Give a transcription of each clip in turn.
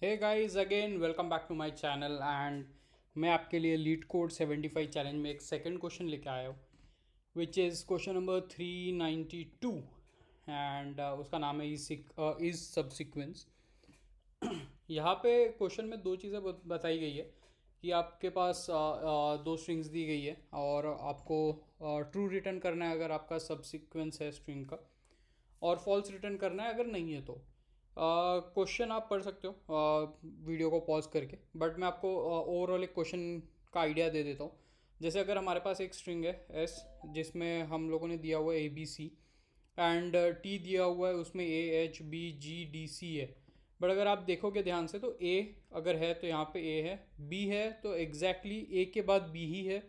Hey guys again welcome back to my channel and मैं आपके लिए लीड कोड 75 चैलेंज में एक सेकंड क्वेश्चन लेके आया हूँ which is question number 392 and उसका नाम है इज सब्सिक्वेंस। यहाँ पे क्वेश्चन में दो चीज़ें बताई गई है कि आपके पास दो स्ट्रिंग्स दी गई है और आपको ट्रू रिटर्न करना है अगर आपका सब्सिक्वेंस है स्ट्रिंग का, और फॉल्स रिटर्न करना है अगर नहीं है तो। क्वेश्चन आप पढ़ सकते हो वीडियो को पॉज करके, बट मैं आपको ओवरऑल एक क्वेश्चन का आइडिया दे देता हूँ। जैसे अगर हमारे पास एक स्ट्रिंग है एस, जिसमें हम लोगों ने दिया हुआ है A B C and T दिया हुआ है, उसमें A H B G D C है। बट अगर आप देखोगे ध्यान से तो ए अगर है तो यहाँ पे ए है, बी है तो एग्जैक्टली ए के बाद बी ही है,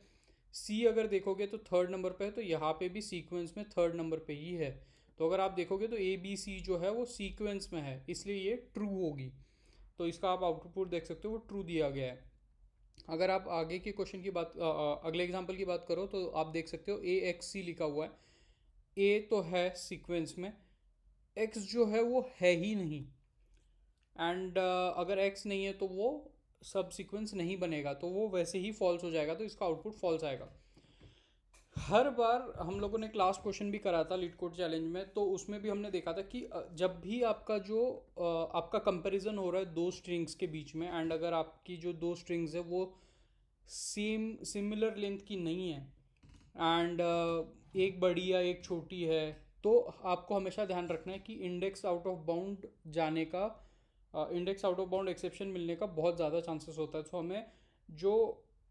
सी अगर देखोगे तो थर्ड नंबर पे है तो यहाँ पे भी सीक्वेंस में थर्ड नंबर पे ही है। तो अगर आप देखोगे तो ए बी सी जो है वो सीक्वेंस में है, इसलिए ये ट्रू होगी। तो इसका आप आउटपुट देख सकते हो, वो ट्रू दिया गया है। अगर आप आगे के क्वेश्चन की बात अगले एग्जांपल की बात करो तो आप देख सकते हो ए एक्स सी लिखा हुआ है। ए तो है सीक्वेंस में, एक्स जो है वो है ही नहीं, एंड अगर एक्स नहीं है तो वो सब सीक्वेंस नहीं बनेगा, तो वो वैसे ही फॉल्स हो जाएगा, तो इसका आउटपुट फॉल्स आएगा। हर बार हम लोगों ने क्लास क्वेश्चन भी करा था लीड कोड चैलेंज में, तो उसमें भी हमने देखा था कि जब भी आपका जो आपका कंपैरिजन हो रहा है दो स्ट्रिंग्स के बीच में, एंड अगर आपकी जो दो स्ट्रिंग्स है वो सेम सिमिलर लेंथ की नहीं है एंड एक बड़ी या एक छोटी है, तो आपको हमेशा ध्यान रखना है कि इंडेक्स आउट ऑफ बाउंड जाने का, index out of bound exception मिलने का बहुत ज़्यादा चांसेस होता है। तो हमें जो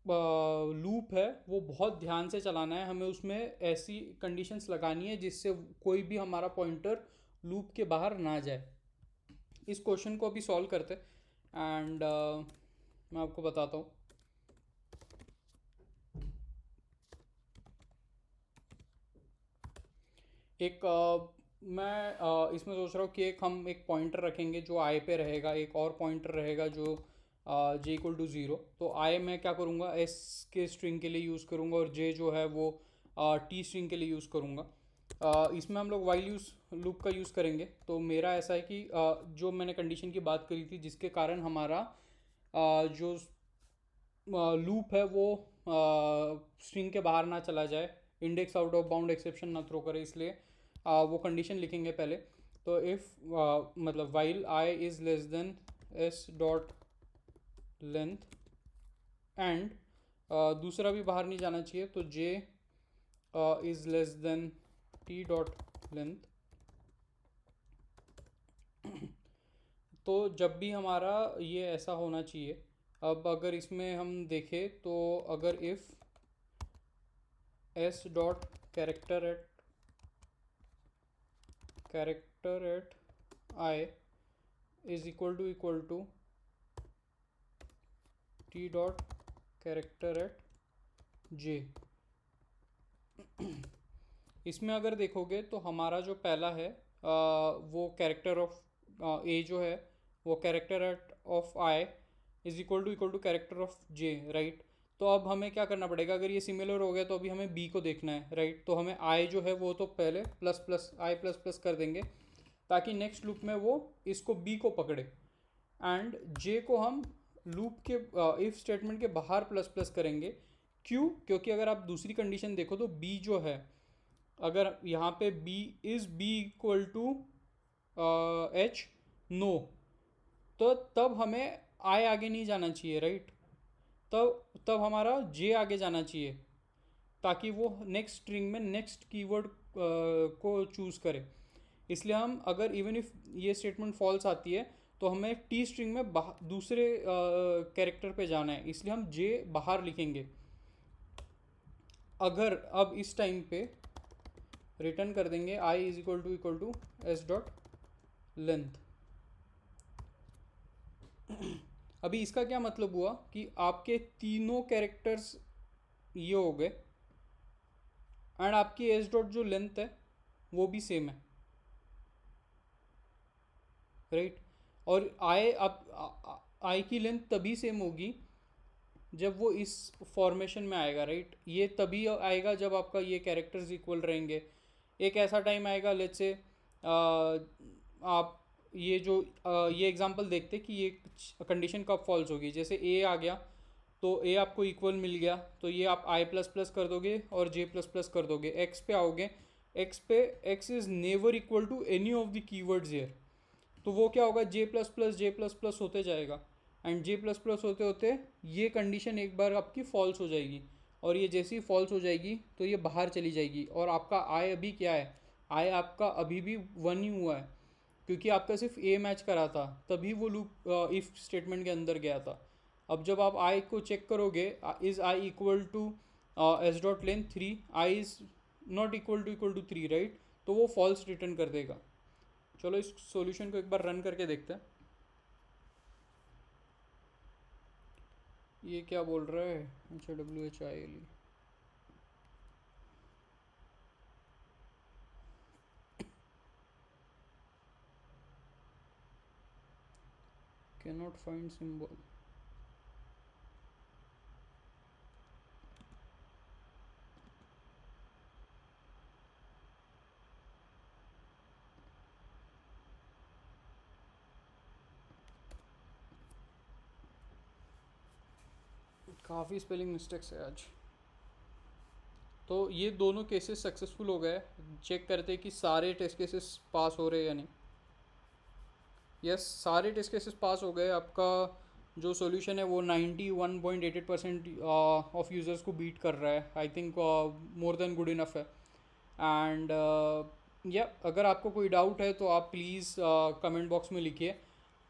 लूप है वो बहुत ध्यान से चलाना है, हमें उसमें ऐसी कंडीशंस लगानी है जिससे कोई भी हमारा पॉइंटर लूप के बाहर ना जाए। इस क्वेश्चन को अभी सॉल्व करते एंड मैं आपको बताता हूँ। एक मैं इसमें सोच रहा हूँ कि एक हम एक पॉइंटर रखेंगे जो आई पे रहेगा, एक और पॉइंटर रहेगा जो जे इक्वल टू ज़ीरो। तो आई मैं क्या करूँगा, एस के स्ट्रिंग के लिए यूज़ करूँगा और जे जो है वो टी स्ट्रिंग के लिए यूज़ करूँगा। इसमें हम लोग वाइल यूज़ लूप का यूज़ करेंगे। तो मेरा ऐसा है कि जो मैंने कंडीशन की बात करी थी जिसके कारण हमारा जो लूप है वो स्ट्रिंग के बाहर ना चला जाए, index out of bound exception ना थ्रो करे, इसलिए वो कंडीशन लिखेंगे पहले। तो इफ़ मतलब while I is less than S dot length and दूसरा भी बाहर नहीं जाना चाहिए, तो J is less than T dot length. तो जब भी हमारा ये ऐसा होना चाहिए, अब अगर इसमें हम देखें तो अगर if S dot character at I is equal to T dot character at J, इसमें अगर देखोगे तो हमारा जो पहला है वो कैरेक्टर ऑफ ए जो है वो character at of I is equal to character of J, right. तो अब हमें क्या करना पड़ेगा, अगर ये सिमिलर हो गया तो अभी हमें बी को देखना है, राइट। तो हमें आई जो है वो तो पहले प्लस प्लस आई प्लस प्लस कर देंगे ताकि नेक्स्ट लूप में वो इसको बी को पकड़े, एंड जे को हम लूप के इफ स्टेटमेंट के बाहर प्लस प्लस करेंगे। क्यों? क्योंकि अगर आप दूसरी कंडीशन देखो तो बी जो है, अगर यहाँ पे B equal to H no, तो तब हमें आई आगे नहीं जाना चाहिए, राइट। तब तब हमारा जे आगे जाना चाहिए ताकि वो नेक्स्ट स्ट्रिंग में नेक्स्ट कीवर्ड को चूज़ करे। इसलिए हम अगर इवन इफ ये स्टेटमेंट फॉल्स आती है तो हमें टी स्ट्रिंग में दूसरे कैरेक्टर पे जाना है, इसलिए हम जे बाहर लिखेंगे। अगर अब इस टाइम पे रिटर्न कर देंगे I is equal to S dot length. अभी इसका क्या मतलब हुआ कि आपके तीनों कैरेक्टर्स ये हो गए एंड आपकी एस डॉट जो लेंथ है वो भी सेम है, राइट। और आई अब आई की लेंथ तभी सेम होगी जब वो इस फॉर्मेशन में आएगा, राइट। ये तभी आएगा जब आपका ये कैरेक्टर्स इक्वल रहेंगे। एक ऐसा टाइम आएगा लेट्स से आप ये जो ये एग्जांपल देखते कि ये कंडीशन कब फॉल्स होगी। जैसे ए आ गया तो ए आपको इक्वल मिल गया, तो ये आप आई प्लस प्लस कर दोगे और जे प्लस प्लस कर दोगे। एक्स पे आओगे, एक्स पे X is never equal to any of the keywords here, तो वो क्या होगा, जे प्लस प्लस होते जाएगा। एंड जे प्लस प्लस होते होते ये कंडीशन एक बार आपकी फॉल्स हो जाएगी, और ये जैसी फॉल्स हो जाएगी तो ये बाहर चली जाएगी। और आपका आई अभी क्या है, आई आपका अभी भी 1 ही हुआ है, क्योंकि आपका सिर्फ ए मैच करा था, तभी वो लूप इफ स्टेटमेंट के अंदर गया था। अब जब आप आई को चेक करोगे, is I equal to S dot length 3, I is not equal to 3, right, तो वो फॉल्स रिटर्न कर देगा। चलो इस सॉल्यूशन को एक बार रन करके देखते हैं। ये क्या बोल रहा है, अच्छा W H I L, cannot find symbol. काफ़ी स्पेलिंग मिस्टेक्स है आज। तो ये दोनों केसेस सक्सेसफुल हो गए। चेक करते कि सारे टेस्ट केसेस पास हो रहे हैं या नहीं। यस, सारे टेस्ट केसेस पास हो गए। आपका जो सॉल्यूशन है वो 91.88% ऑफ यूज़र्स को बीट कर रहा है। I think more than good enough है। एंड या अगर आपको कोई डाउट है तो आप प्लीज़ कमेंट बॉक्स में लिखिए,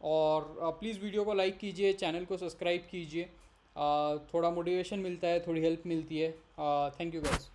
और प्लीज़ वीडियो को लाइक कीजिए, चैनल को सब्सक्राइब कीजिए। थोड़ा मोटिवेशन मिलता है, थोड़ी हेल्प मिलती है। Thank you guys.